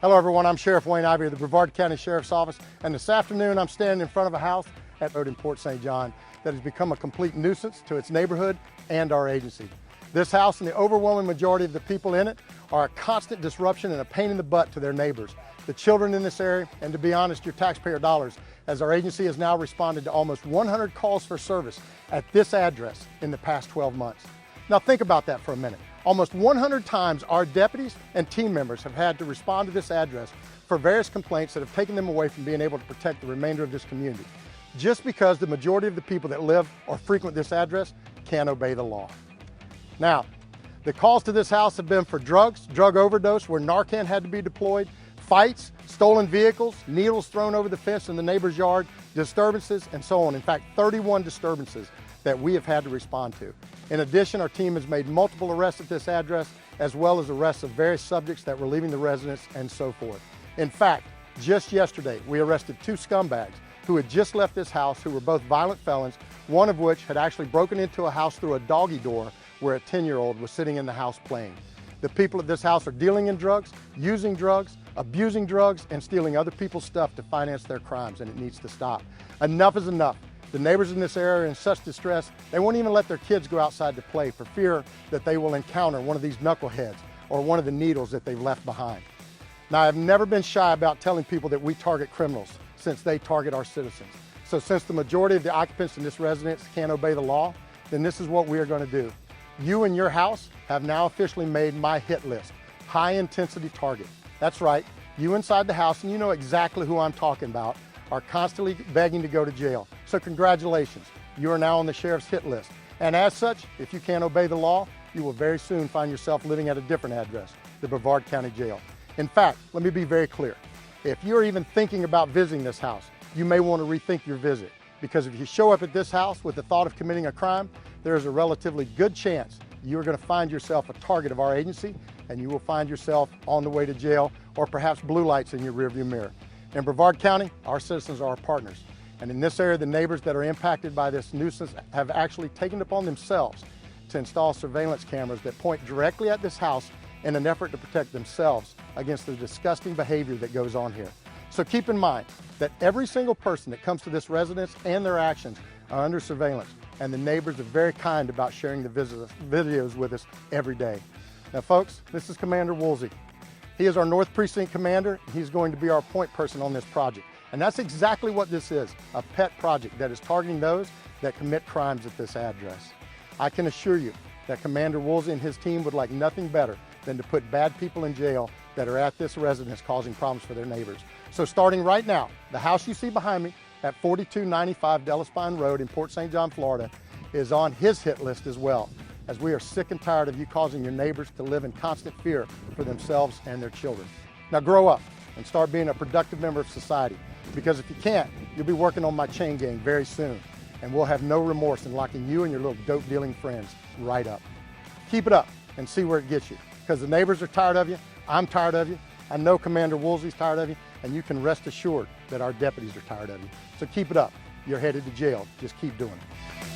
Hello everyone, I'm Sheriff Wayne Ivey of the Brevard County Sheriff's Office, and this afternoon I'm standing in front of a house at Brevard in Port St. John that has become a complete nuisance to its neighborhood and our agency. This house and the overwhelming majority of the people in it are a constant disruption and a pain in the butt to their neighbors, the children in this area, and to be honest, your taxpayer dollars, as our agency has now responded to almost 100 calls for service at this address in the past 12 months. Now think about that for a minute. Almost 100 times our deputies and team members have had to respond to this address for various complaints that have taken them away from being able to protect the remainder of this community, just because the majority of the people that live or frequent this address can't obey the law. Now, the calls to this house have been for drugs, drug overdose where Narcan had to be deployed, fights, stolen vehicles, needles thrown over the fence in the neighbor's yard, disturbances, and so on. In fact, 31 disturbances that we have had to respond to. In addition, our team has made multiple arrests at this address, as well as arrests of various subjects that were leaving the residence and so forth. In fact, just yesterday, we arrested 2 scumbags who had just left this house who were both violent felons, one of which had actually broken into a house through a doggy door where a 10-year-old was sitting in the house playing. The people at this house are dealing in drugs, using drugs, abusing drugs, and stealing other people's stuff to finance their crimes, and it needs to stop. Enough is enough. The neighbors in this area are in such distress, they won't even let their kids go outside to play for fear that they will encounter one of these knuckleheads or one of the needles that they've left behind. Now, I've never been shy about telling people that we target criminals since they target our citizens. So since the majority of the occupants in this residence can't obey the law, then this is what we are going to do. You and your house have now officially made my hit list, high intensity target. That's right, you inside the house, and you know exactly who I'm talking about, are constantly begging to go to jail. So congratulations, you are now on the sheriff's hit list. And as such, if you can't obey the law, you will very soon find yourself living at a different address, the Brevard County Jail. In fact, let me be very clear. If you're even thinking about visiting this house, you may want to rethink your visit, because if you show up at this house with the thought of committing a crime, there is a relatively good chance you're going to find yourself a target of our agency, and you will find yourself on the way to jail or perhaps blue lights in your rearview mirror. In Brevard County, our citizens are our partners. And in this area, the neighbors that are impacted by this nuisance have actually taken it upon themselves to install surveillance cameras that point directly at this house in an effort to protect themselves against the disgusting behavior that goes on here. So keep in mind that every single person that comes to this residence and their actions are under surveillance, and the neighbors are very kind about sharing the videos with us every day. Now folks, this is Commander Woolsey. He is our North Precinct Commander. He's going to be our point person on this project. And that's exactly what this is, a pet project that is targeting those that commit crimes at this address. I can assure you that Commander Woolsey and his team would like nothing better than to put bad people in jail that are at this residence causing problems for their neighbors. So starting right now, the house you see behind me at 4295 Delaspine Road in Port St. John, Florida, is on his hit list as well, as we are sick and tired of you causing your neighbors to live in constant fear for themselves and their children. Now grow up and start being a productive member of society, because if you can't, you'll be working on my chain gang very soon, and we'll have no remorse in locking you and your little dope dealing friends right up. Keep it up and see where it gets you, because the neighbors are tired of you, I'm tired of you, I know Commander Woolsey's tired of you, and you can rest assured that our deputies are tired of you. So keep it up. You're headed to jail. Just keep doing it.